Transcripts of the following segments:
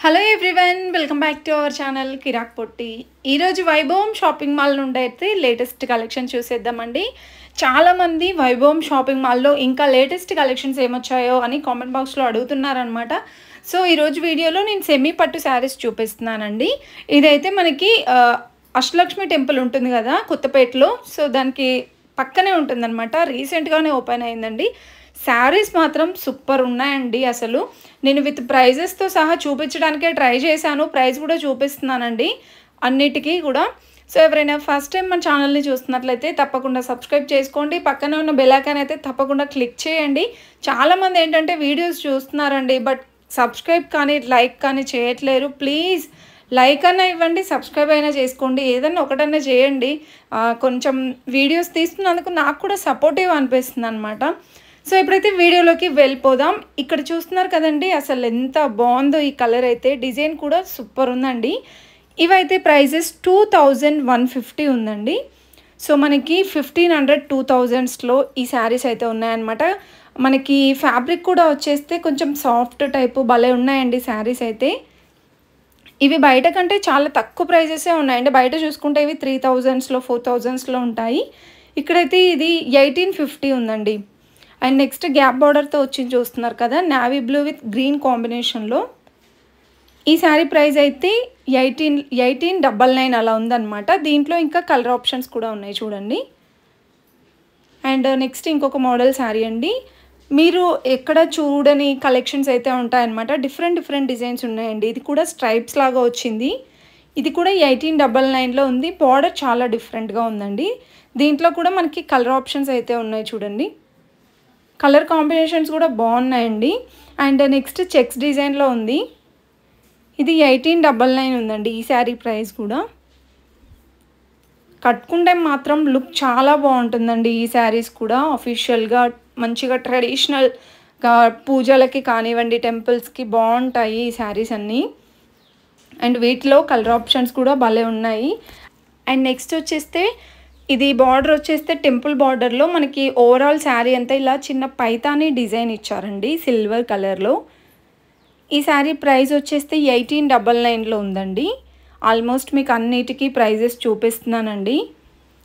Hello everyone, welcome back to our channel Kiraak Potti. ఈరోజు వైభవం shopping mall నుండి అయితే లేటెస్ట్ కలెక్షన్ చూసేద్దామండి. చాలామంది వైభవం షాపింగ్ మాల్లో ఇంకా లేటెస్ట్ కలెక్షన్స్ ఏమొచ్చాయో అని కామెంట్ బాక్స్లో అడుగుతున్నారనమాట. సో ఈరోజు వీడియోలో నేను సెమీ పట్టు శారీస్ చూపిస్తున్నానండి. ఇదైతే మనకి అష్టలక్ష్మి టెంపుల్ ఉంటుంది కదా కొత్తపేటలో, సో దానికి పక్కనే ఉంటుందన్నమాట. రీసెంట్గానే ఓపెన్ అయిందండి. శారీస్ మాత్రం సూపర్ ఉన్నాయండి. అసలు నేను విత్ ప్రైజెస్తో సహా చూపించడానికే ట్రై చేశాను. ప్రైస్ కూడా చూపిస్తున్నానండి అన్నిటికీ కూడా. సో ఎవరైనా ఫస్ట్ టైం మన ఛానల్ని చూస్తున్నట్లయితే తప్పకుండా సబ్స్క్రైబ్ చేసుకోండి. పక్కనే ఉన్న బెల్ ఐకాన్ అయితే తప్పకుండా క్లిక్ చేయండి. చాలామంది ఏంటంటే వీడియోస్ చూస్తున్నారండి, బట్ సబ్స్క్రైబ్ కానీ లైక్ కానీ చేయట్లేరు. ప్లీజ్ లైక్ అన్నా ఇవ్వండి, సబ్స్క్రైబ్ అయినా చేసుకోండి, ఏదన్నా ఒకటన్నా చేయండి. కొంచెం వీడియోస్ తీస్తున్నందుకు నాకు కూడా సపోర్టివ్ అనిపిస్తుంది అనమాట. సో ఇప్పుడైతే వీడియోలోకి వెళ్ళిపోదాం. ఇక్కడ చూస్తున్నారు కదండి, అసలు ఎంత బాగుందో ఈ కలర్ అయితే. డిజైన్ కూడా సూపర్ ఉందండి. ఇవైతే ప్రైజెస్ 2150 ఉందండి. సో మనకి 1500 2000స్లో ఈ శారీస్ అయితే ఉన్నాయన్నమాట. మనకి ఫ్యాబ్రిక్ కూడా వచ్చేస్తే కొంచెం సాఫ్ట్ టైపు భలే ఉన్నాయండి శారీస్ అయితే. ఇవి బయట కంటే చాలా తక్కువ ప్రైజెసే ఉన్నాయండి. బయట చూసుకుంటే ఇవి 3000స్లో 4000స్లో ఉంటాయి. ఇక్కడైతే ఇది 1850 ఉందండి. అండ్ నెక్స్ట్ గ్యాప్ బార్డర్తో వచ్చింది చూస్తున్నారు కదా, నావీ బ్లూ విత్ గ్రీన్ కాంబినేషన్లో. ఈ శారీ ప్రైస్ అయితే 1899 అలా ఉందన్నమాట. దీంట్లో ఇంకా కలర్ ఆప్షన్స్ కూడా ఉన్నాయి చూడండి. అండ్ నెక్స్ట్ ఇంకొక మోడల్ శారీ అండి. మీరు ఎక్కడ చూడని కలెక్షన్స్ అయితే ఉంటాయన్నమాట. డిఫరెంట్ డిజైన్స్ ఉన్నాయండి. ఇది కూడా స్ట్రైప్స్ లాగా వచ్చింది. ఇది కూడా 1899లో ఉంది. బార్డర్ చాలా డిఫరెంట్గా ఉందండి. దీంట్లో కూడా మనకి కలర్ ఆప్షన్స్ అయితే ఉన్నాయి చూడండి. కలర్ కాంబినేషన్స్ కూడా బాగున్నాయండి. అండ్ నెక్స్ట్ చెక్స్ డిజైన్లో ఉంది. ఇది 1899 ఉందండి ఈ శారీ ప్రైస్ కూడా. కట్టుకుంటే మాత్రం లుక్ చాలా బాగుంటుందండి ఈ శారీస్ కూడా. అఫీషియల్గా మంచిగా ట్రెడిషనల్గా పూజలకి కానివ్వండి, టెంపుల్స్కి బాగుంటాయి ఈ శారీస్ అన్నీ. అండ్ వీటిలో కలర్ ఆప్షన్స్ కూడా భలే ఉన్నాయి. అండ్ నెక్స్ట్ వచ్చేస్తే ఇది బార్డర్ వచ్చేస్తే టెంపుల్ బార్డర్లో మనకి ఓవరాల్ శారీ అంతా ఇలా చిన్న పైతాని డిజైన్ ఇచ్చారండి సిల్వర్ కలర్లో. ఈ శారీ ప్రైస్ వచ్చేస్తే 1899లో ఉందండి. ఆల్మోస్ట్ మీకు అన్నిటికీ ప్రైజెస్ చూపిస్తున్నానండి.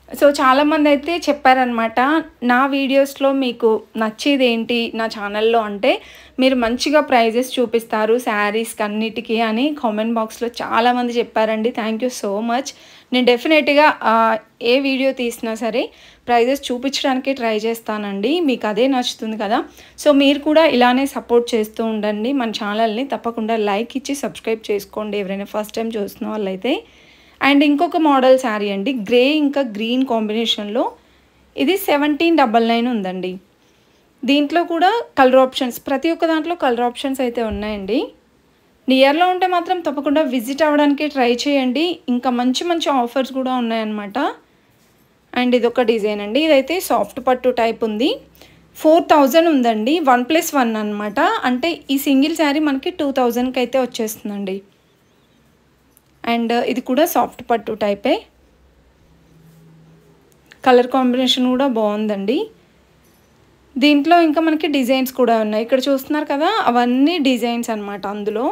సో చాలామంది అయితే చెప్పారనమాట, నా వీడియోస్లో మీకు నచ్చేది ఏంటి నా ఛానల్లో అంటే మీరు మంచిగా ప్రైజెస్ చూపిస్తారు శారీస్కి అన్నిటికీ అని కామెంట్ బాక్స్లో చాలామంది చెప్పారండి. Thank you so much. నేను డెఫినెట్గా ఏ వీడియో తీసినా సరే ప్రైజెస్ చూపించడానికి ట్రై చేస్తానండి. మీకు అదే నచ్చుతుంది కదా. సో మీరు కూడా ఇలానే సపోర్ట్ చేస్తూ ఉండండి మన ఛానల్ని. తప్పకుండా లైక్ ఇచ్చి సబ్స్క్రైబ్ చేసుకోండి ఎవరైనా ఫస్ట్ టైం చూస్తున్న వాళ్ళైతే. అండ్ ఇంకొక మోడల్ శారీ అండి, గ్రే ఇంకా గ్రీన్ కాంబినేషన్లో. ఇది 1799 ఉందండి. దీంట్లో కూడా కలర్ ఆప్షన్స్, ప్రతి ఒక్క దాంట్లో కలర్ ఆప్షన్స్ అయితే ఉన్నాయండి. నియర్లో ఉంటే మాత్రం తప్పకుండా విజిట్ అవ్వడానికి ట్రై చేయండి. ఇంకా మంచి ఆఫర్స్ కూడా ఉన్నాయన్నమాట. అండ్ ఇదొక డిజైన్ అండి. ఇదైతే సాఫ్ట్ పట్టు టైప్ ఉంది. 4000 ఉందండి. 1+1 అనమాట. అంటే ఈ సింగిల్ శారీ మనకి 2000కి అయితే వచ్చేస్తుందండి. అండ్ ఇది కూడా సాఫ్ట్ పట్టు టైపే. కలర్ కాంబినేషన్ కూడా బాగుందండి. దీంట్లో ఇంకా మనకి డిజైన్స్ కూడా ఉన్నాయి. ఇక్కడ చూస్తున్నారు కదా, అవన్నీ డిజైన్స్ అనమాట అందులో.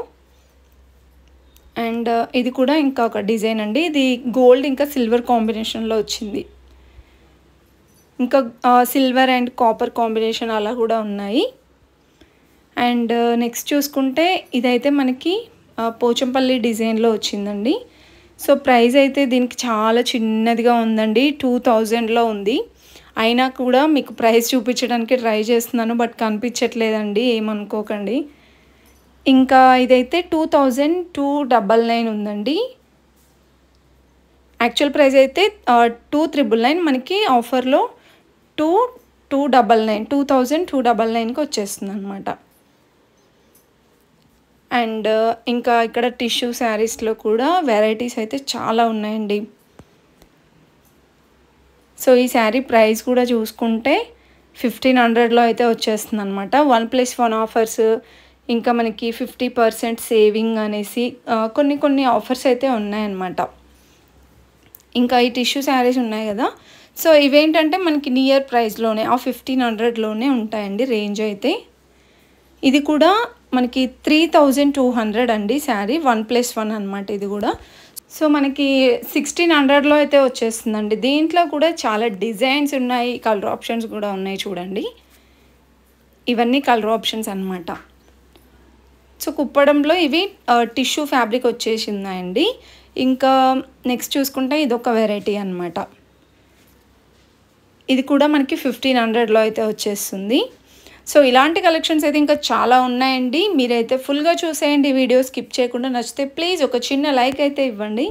అండ్ ఇది కూడా ఇంకా ఒక డిజైన్ అండి. ఇది గోల్డ్ ఇంకా సిల్వర్ కాంబినేషన్లో వచ్చింది. ఇంకా సిల్వర్ అండ్ కాపర్ కాంబినేషన్ అలా కూడా ఉన్నాయి. అండ్ నెక్స్ట్ చూసుకుంటే ఇదైతే మనకి పోచంపల్లి డిజైన్లో వచ్చిందండి. సో ప్రైస్ అయితే దీనికి చాలా చిన్నదిగా ఉందండి. 2000లో ఉంది. అయినా కూడా మీకు ప్రైస్ చూపించడానికి ట్రై చేస్తున్నాను, బట్ కనిపించట్లేదండి, ఏమనుకోకండి. ఇంకా ఇదైతే 2299 ఉందండి. యాక్చువల్ ప్రైస్ అయితే 2399, మనకి ఆఫర్లో 2299కి వచ్చేస్తుంది అనమాట. అండ్ ఇంకా ఇక్కడ టిష్యూ శారీస్లో కూడా వెరైటీస్ అయితే చాలా ఉన్నాయండి. సో ఈ శారీ ప్రైస్ కూడా చూసుకుంటే 1500లో అయితే వచ్చేస్తుంది అనమాట. 1+1 ఆఫర్స్, ఇంకా మనకి 50% సేవింగ్ అనేసి కొన్ని ఆఫర్స్ అయితే ఉన్నాయన్నమాట. ఇంకా ఈ టిష్యూ శారీస్ ఉన్నాయి కదా, సో ఇవేంటంటే మనకి నియర్ ప్రైస్లోనే 1500లోనే ఉంటాయండి రేంజ్ అయితే. ఇది కూడా మనకి 3200 అండి శారీ 1+1 అనమాట ఇది కూడా. సో మనకి 1600లో అయితే వచ్చేస్తుందండి. దీంట్లో కూడా చాలా డిజైన్స్ ఉన్నాయి, కలర్ ఆప్షన్స్ కూడా ఉన్నాయి చూడండి. ఇవన్నీ కలర్ ఆప్షన్స్ అనమాట. సో కుప్పడంలో ఇవి టిష్యూ ఫ్యాబ్రిక్ వచ్చేసిందండి. ఇంకా నెక్స్ట్ చూసుకుంటే ఇదొక వెరైటీ అనమాట. ఇది కూడా మనకి 1500లో అయితే వచ్చేస్తుంది. సో ఇలాంటి కలెక్షన్స్ అయితే ఇంకా చాలా ఉన్నాయండి. మీరైతే ఫుల్గా చూసేయండి వీడియో, స్కిప్ చేయకుండా. నచ్చితే ప్లీజ్ ఒక చిన్న లైక్ అయితే ఇవ్వండి.